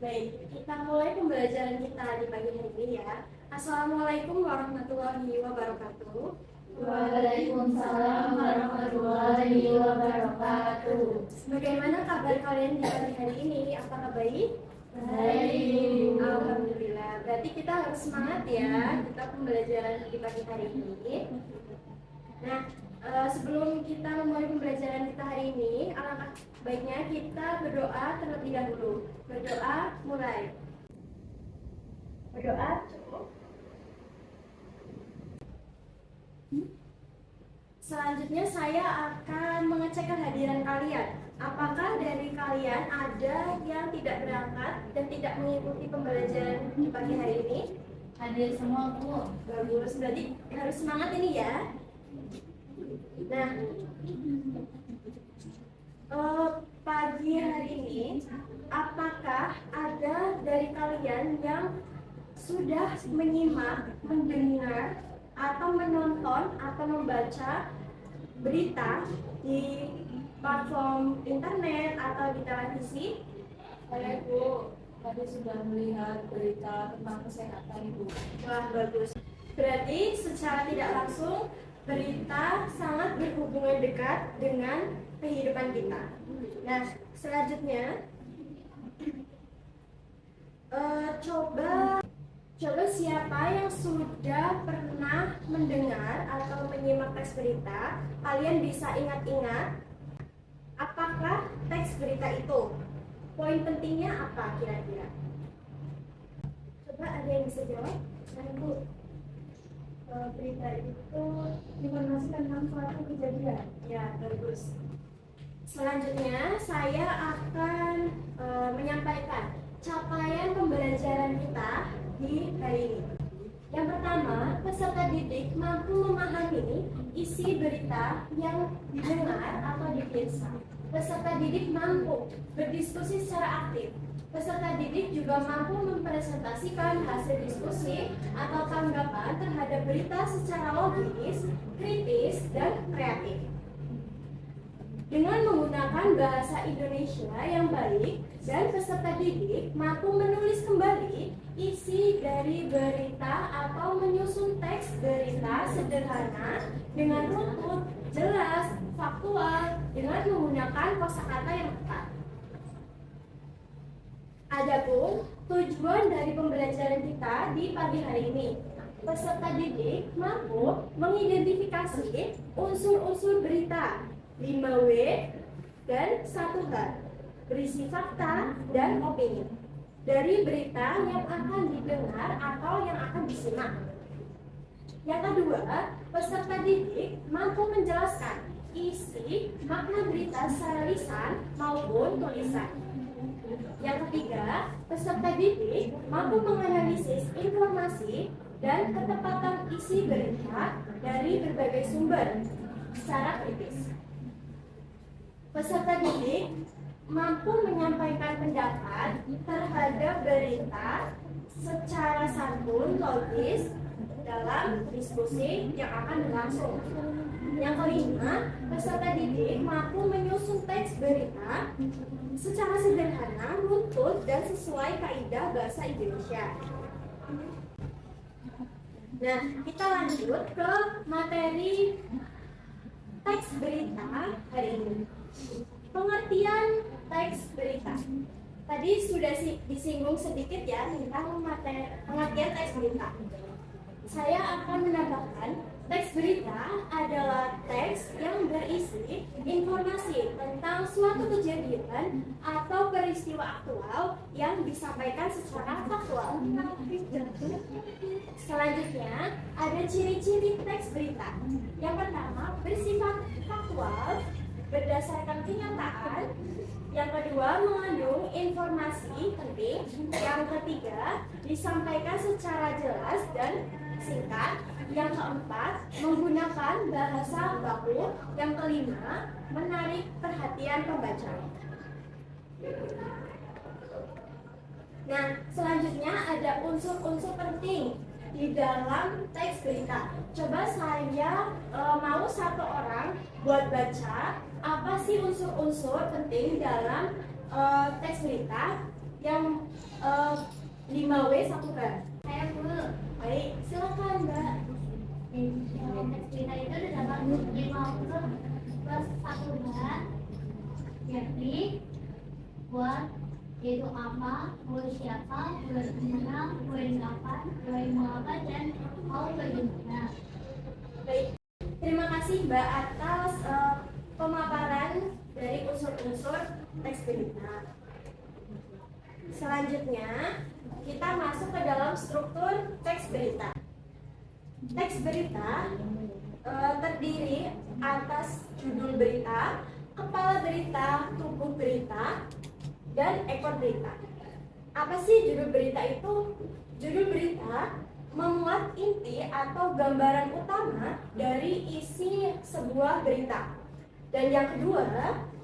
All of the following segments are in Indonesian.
Baik, kita mulai pembelajaran kita di pagi hari ini ya. Assalamualaikum warahmatullahi wabarakatuh. Waalaikumsalam warahmatullahi wabarakatuh. Bagaimana kabar kalian di pagi hari ini? Apakah baik? Baik. Alhamdulillah. Berarti kita harus semangat ya kita pembelajaran di pagi hari ini. Nah, sebelum kita memulai pembelajaran kita hari ini, alangkah baiknya kita berdoa terlebih dahulu. Berdoa mulai. Berdoa cukup. Selanjutnya saya akan mengecek kehadiran kalian. Apakah dari kalian ada yang tidak berangkat dan tidak mengikuti pembelajaran di pagi hari ini? Hadir semua, Bu. Bagus, berarti harus semangat ini ya. Nah, pagi hari ini, apakah ada dari kalian yang sudah menyimak, mendengar, atau menonton, atau membaca berita di platform internet atau di televisi? Saya, Bu, tadi sudah melihat berita tentang kesehatan, Bu. Wah, bagus. Berarti secara tidak langsung berita sangat berhubungan dekat dengan kehidupan kita. Nah, selanjutnya coba siapa yang sudah pernah mendengar atau menyimak teks berita, kalian bisa ingat-ingat apakah teks berita itu? Poin pentingnya apa kira-kira? Coba ada yang bisa jawab? Nah, Bu. Berita itu informasi tentang suatu kejadian. Ya, bagus. Selanjutnya saya akan menyampaikan capaian pembelajaran kita di hari ini. Yang pertama, peserta didik mampu memahami isi berita yang didengar atau dipirsa. Peserta didik mampu berdiskusi secara aktif. Peserta didik juga mampu mempresentasikan hasil diskusi atau tanggapan terhadap berita secara logis, kritis, dan kreatif. Dengan menggunakan bahasa Indonesia yang baik, dan peserta didik mampu menulis kembali isi dari berita atau menyusun teks berita sederhana dengan runtut, jelas, faktual, dengan menggunakan kosakata yang tepat. Adapun tujuan dari pembelajaran kita di pagi hari ini, peserta didik mampu mengidentifikasi unsur-unsur berita 5W dan 1H, berisi fakta dan opini dari berita yang akan didengar atau yang akan disimak. Yang kedua, peserta didik mampu menjelaskan isi makna berita secara lisan maupun tulisan. Yang ketiga, peserta didik mampu menganalisis informasi dan ketepatan isi berita dari berbagai sumber secara kritis. Peserta didik mampu menyampaikan pendapat terhadap berita secara santun, logis dalam diskusi yang akan berlangsung. Yang kelima, peserta didik mampu menyusun teks berita secara sederhana, runtut, dan sesuai kaidah bahasa Indonesia. Nah, kita lanjut ke materi teks berita hari ini. Pengertian teks berita. Tadi sudah disinggung sedikit ya tentang pengertian teks berita. Saya akan menambahkan teks berita adalah teks yang berisi informasi tentang suatu kejadian atau peristiwa aktual yang disampaikan secara faktual. Selanjutnya, ada ciri-ciri teks berita. Yang pertama, bersifat faktual, berdasarkan kenyataan. Yang kedua, mengandung informasi penting. Yang ketiga, disampaikan secara jelas dan singkat. Yang keempat, menggunakan bahasa baku. Yang kelima, menarik perhatian pembaca. Nah, selanjutnya ada unsur-unsur penting di dalam teks berita. Coba saya mau satu orang buat baca apa sih unsur-unsur penting dalam teks berita. yang 5W 1H? Saya Bu. Baik, silakan Mbak. Teks berita itu terdapat 50 plus 1H, yakni buat yaitu apa, buat siapa, buat mana, buat kapan, buat mau apa, dan mau bagaimana. Baik, terima kasih Mbak atas pemaparan dari unsur-unsur teks berita. Selanjutnya, kita masuk ke dalam struktur teks berita. Teks berita terdiri atas judul berita, kepala berita, tubuh berita, dan ekor berita. Apa sih judul berita itu? Judul berita memuat inti atau gambaran utama dari isi sebuah berita. Dan yang kedua,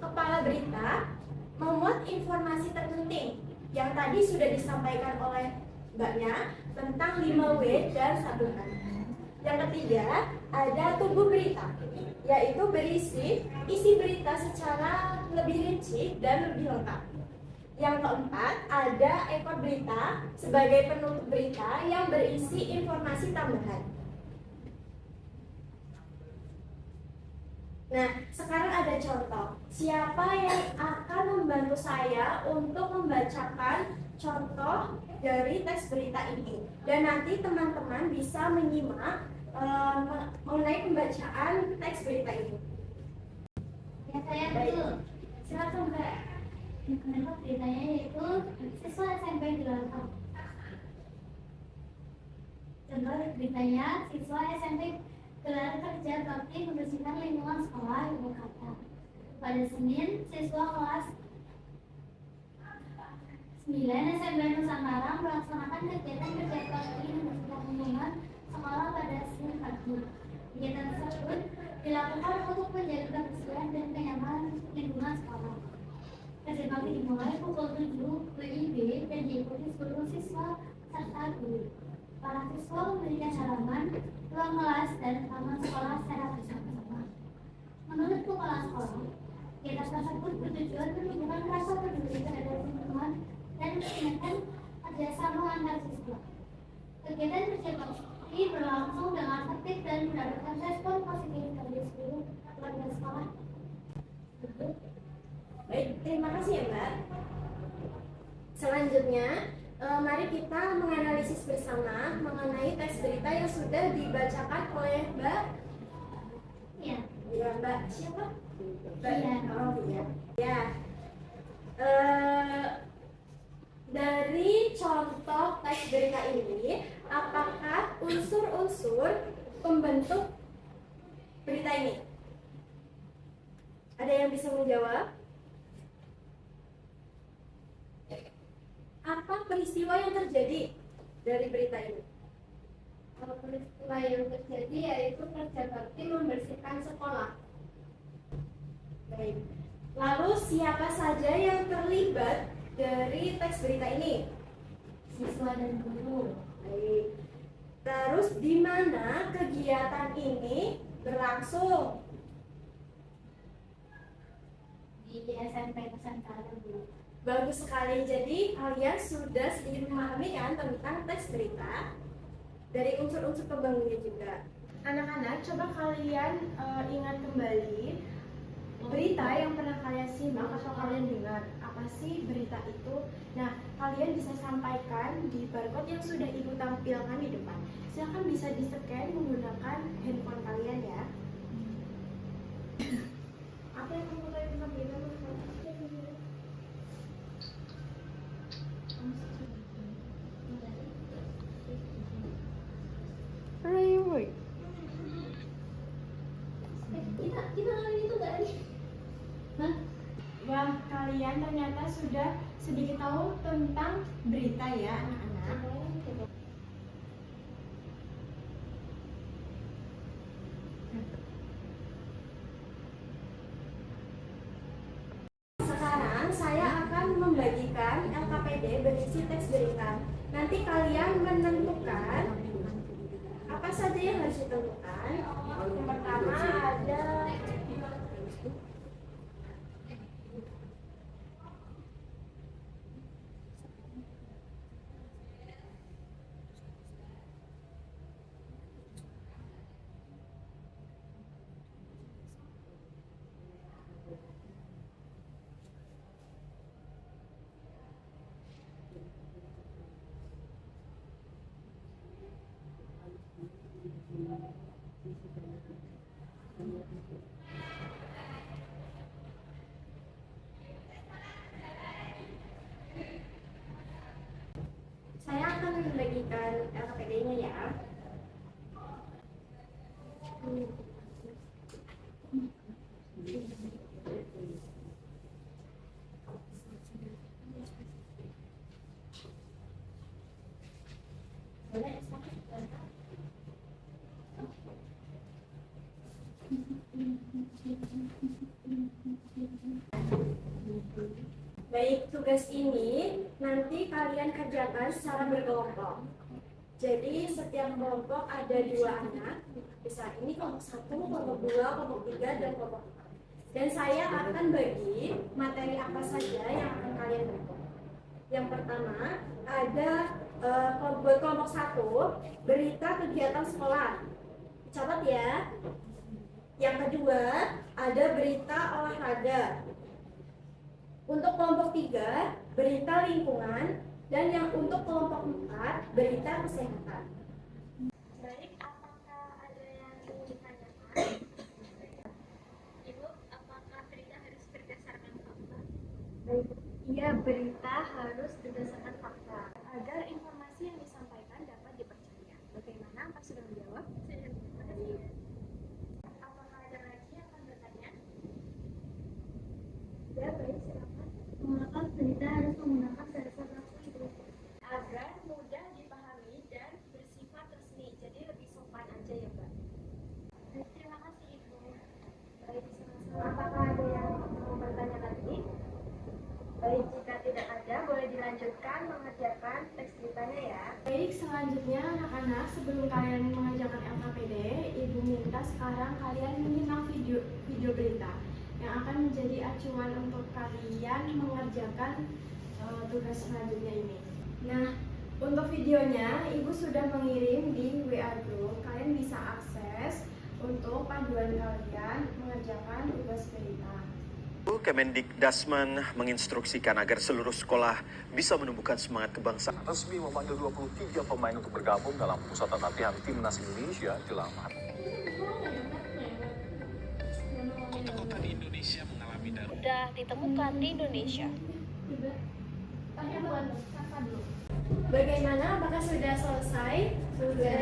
kepala berita memuat informasi terpenting yang tadi sudah disampaikan oleh Mbaknya tentang 5W dan 1H. Yang ketiga, ada tubuh berita, yaitu berisi isi berita secara lebih rinci dan lebih lengkap. Yang keempat, ada ekor berita sebagai penutup berita yang berisi informasi tambahan. Nah, sekarang ada contoh. Siapa yang akan membantu saya untuk membacakan contoh dari teks berita ini? Dan nanti teman-teman bisa menyimak mengenai pembacaan teks berita ini. Ya saya Baik. Bu. Silakan Mbak. Menurut beritanya yaitu siswa SMP gelar H. Contoh beritanya siswa SMP gelar kerja bakti membersihkan lingkungan sekolah ibu kata. Pada Senin, siswa kelas 9 SMP Nusantara melaksanakan kegiatan kerja bakti membersihkan lingkungan sekolah pada Senin pagi. Kegiatan tersebut dilakukan untuk menjaga kebersihan dan kenyamanan lingkungan sekolah. Kerja bakti dimulai pukul 7 WIB dan diikuti seluruh siswa serta guru. Para siswa memberikan halaman, ruang kelas, dan taman sekolah secara bersama-sama. Menurut kepala sekolah, kegiatan tersebut bertujuan menumbuhkan rasa peduli terhadap lingkungan dan meningkatkan kerjasama antar siswa. Kegiatan kerja bakti berlangsung dengan tertib dan mendapatkan respon positif dari seluruh keluarga sekolah. Baik, terima kasih ya Mbak. Selanjutnya, mari kita menganalisis bersama mengenai teks berita yang sudah dibacakan oleh Mbak. Ya, Ya, Mbak siapa? Mbak. Iya. Oh, iya. Ya. Dari contoh teks berita ini, apakah unsur-unsur pembentuk berita ini? Ada yang bisa menjawab? Apa peristiwa yang terjadi dari berita ini? kalau peristiwa yang terjadi yaitu kerja bakti membersihkan sekolah. Baik. Lalu siapa saja yang terlibat dari teks berita ini? Siswa dan guru. Baik. Terus di mana kegiatan ini berlangsung? Di SMP Nusantara Bu. Bagus sekali. Jadi kalian sudah sedikit memahami kan tentang teks berita dari unsur-unsur pembangunnya juga. Anak-anak, coba kalian ingat kembali berita yang pernah kalian simak atau kalian dengar. Apa sih berita itu? Nah, kalian bisa sampaikan di barcode yang sudah ibu tampilkan di depan. Silakan bisa di-scan menggunakan handphone kalian ya. Apa yang kamu tahu tentang berita? Kita kali itu gak ada. Hah? Wah, kalian ternyata sudah sedikit tahu tentang berita ya, anak-anak. Sekarang saya akan membagikan LKPD berisi teks berita. Nanti kalian menentukan apa saja yang harus ditentukan. Yang pertama ada Saya akan membagikan LKPD-nya ya. Baik, tugas ini nanti kalian kerjakan secara berkelompok. Jadi setiap kelompok ada 2 anak. Bisa ini kelompok 1, kelompok 2, kelompok 3, dan kelompok 4. Dan saya akan bagi materi apa saja yang akan kalian bentuk. Yang pertama ada buat kelompok 1, berita kegiatan sekolah. Catat ya. Yang kedua ada berita olahraga. Untuk kelompok 3, berita lingkungan, dan yang untuk kelompok 4, berita kesehatan. Baik, apakah ada yang ingin ditanyakan? Ibu, apakah berita harus berdasarkan fakta? Iya, berita harus berdasarkan fakta. Agar informasi yang disampaikan dapat dipercaya. Bagaimana? Apa sudah menjawab? Terima kasih. Apakah ada lagi yang akan bertanya? Ya, baik, silakan. Mengapa berita harus menggunakan bahasa baku Ibu? Agar mudah dipahami dan bersifat resmi. Jadi lebih sopan aja ya, Mbak. Baik, terima kasih Ibu. Baik, sama-sama. Apakah ada yang mau bertanya lagi? Baik, jika tidak ada, boleh dilanjutkan mengerjakan teks beritanya ya. Baik, selanjutnya anak-anak, sebelum kalian mengerjakan LKPD, Ibu minta sekarang kalian menyimak video berita yang akan menjadi acuan untuk kalian mengerjakan tugas selanjutnya ini. Nah, untuk videonya Ibu sudah mengirim di WA Group. Kalian bisa akses untuk panduan kalian mengerjakan tugas berita. Kemendikdasmen menginstruksikan agar seluruh sekolah bisa menumbuhkan semangat kebangsaan. Resmi memanggil 23 pemain untuk bergabung dalam pusatan latihan Timnas Indonesia jelang Kota di Indonesia mengalami darurat. Sudah ditemukan di Indonesia. Bagaimana? Apakah sudah selesai? Sudah.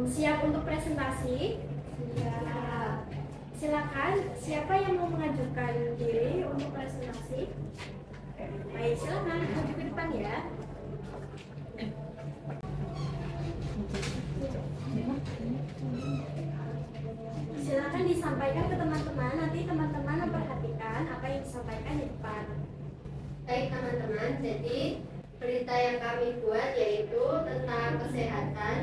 Siap untuk presentasi? Siap. Silakan, siapa yang mau mengajukan diri untuk presentasi? Baik, silakan maju ke depan ya. Silakan disampaikan ke teman-teman, nanti teman-teman memperhatikan apa yang disampaikan di depan. Baik teman-teman, jadi berita yang kami buat yaitu tentang kesehatan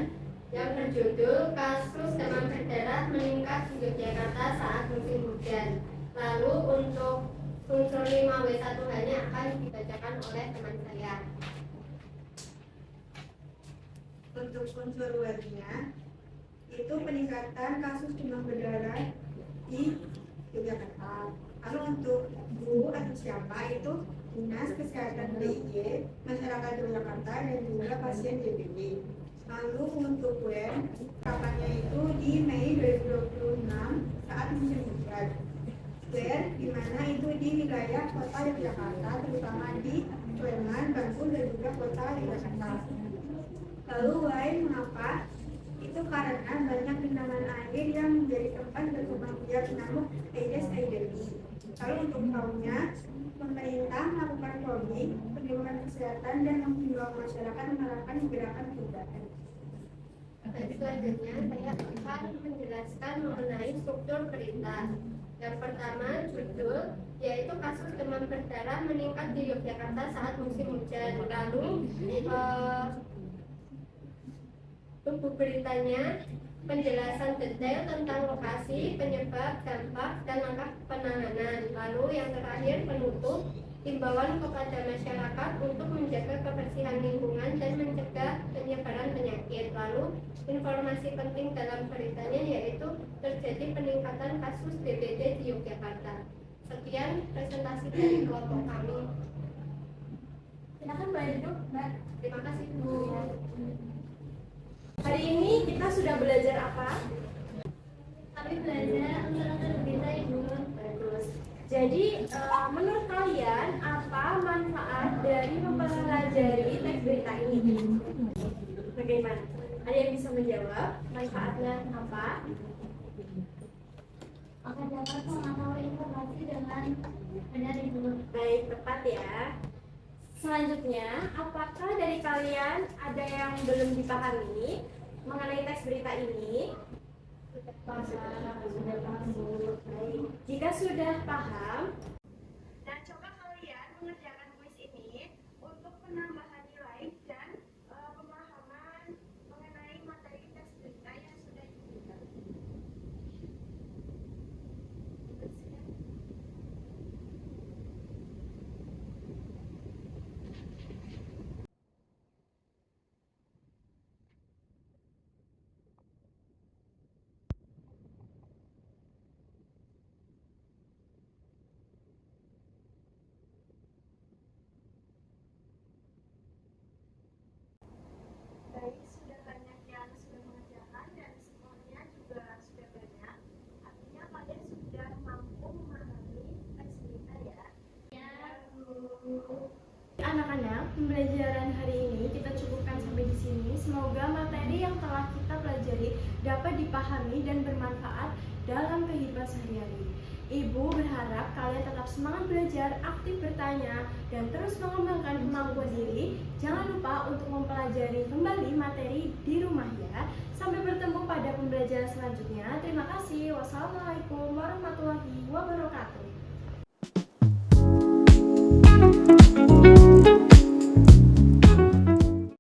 yang berjudul kasus demam berdarah meningkat di Yogyakarta saat musim hujan. Lalu untuk unsur 5W1H-nya akan dibacakan oleh teman saya. Untuk unsur webnya itu peningkatan kasus demam berdarah di Yogyakarta. Lalu untuk Bu atau siapa itu Dinas Kesehatan DIY, Masyarakat Yogyakarta, dan juga pasien DBD. Lalu untuk web, kapannya itu di Mei 2026 saat musim hujan. Web di mana itu di wilayah kota Yogyakarta, terutama di Sleman, Bantul, dan juga kota Yogyakarta. Lalu why mengapa? Itu karena banyak genangan air yang menjadi tempat berkembang biak nyamuk Aedes aegypti. Lalu untuk tahunnya, pemerintah melakukan lobby, pendidikan kesehatan, dan menghimbau masyarakat menerapkan gerakan perubahan. Selanjutnya saya akan menjelaskan mengenai struktur berita. Yang pertama judul yaitu kasus demam berdarah meningkat di Yogyakarta saat musim hujan. Lalu buku beritanya penjelasan detail tentang lokasi, penyebab, dampak, dan langkah penanganan. Lalu yang terakhir penutup, himbauan kepada masyarakat untuk menjaga kebersihan lingkungan dan mencegah penyebaran penyakit. Lalu informasi penting dalam beritanya yaitu terjadi peningkatan kasus DBD di Yogyakarta. Sekian presentasi dari kelompok kami. Silakan Mbak duduk, Mbak. Terima kasih Bu. Hari ini kita sudah belajar apa? Kami belajar Jadi, menurut kalian apa manfaat dari mempelajari teks berita ini? Bagaimana? Ada yang bisa menjawab? Manfaatnya apa? Akan dapat mengetahui informasi dengan benar ibu. Baik, tepat ya. Selanjutnya, apakah dari kalian ada yang belum dipahami mengenai teks berita ini? Sudah paham Bu. Baik, jika sudah paham, Nah, coba kalian mengerjakan kuis ini untuk penambahan nilai dan pemahaman mengenai materi teks berita yang sudah diberikan. Baik, sudah banyak yang sudah mengerjakan dan skornya juga sudah banyak. Artinya kalian sudah mampu memahami teks berita ya. anak-anak, pembelajaran hari ini kita cukupkan sampai di sini. Semoga materi yang telah kita pelajari dapat dipahami dan bermanfaat dalam kehidupan sehari-hari. Ibu berharap kalian tetap semangat belajar, aktif bertanya, dan terus mengembangkan kemampuan diri. Jangan lupa untuk mempelajari kembali materi di rumah ya. Sampai bertemu pada pembelajaran selanjutnya. Terima kasih. Wassalamualaikum warahmatullahi wabarakatuh.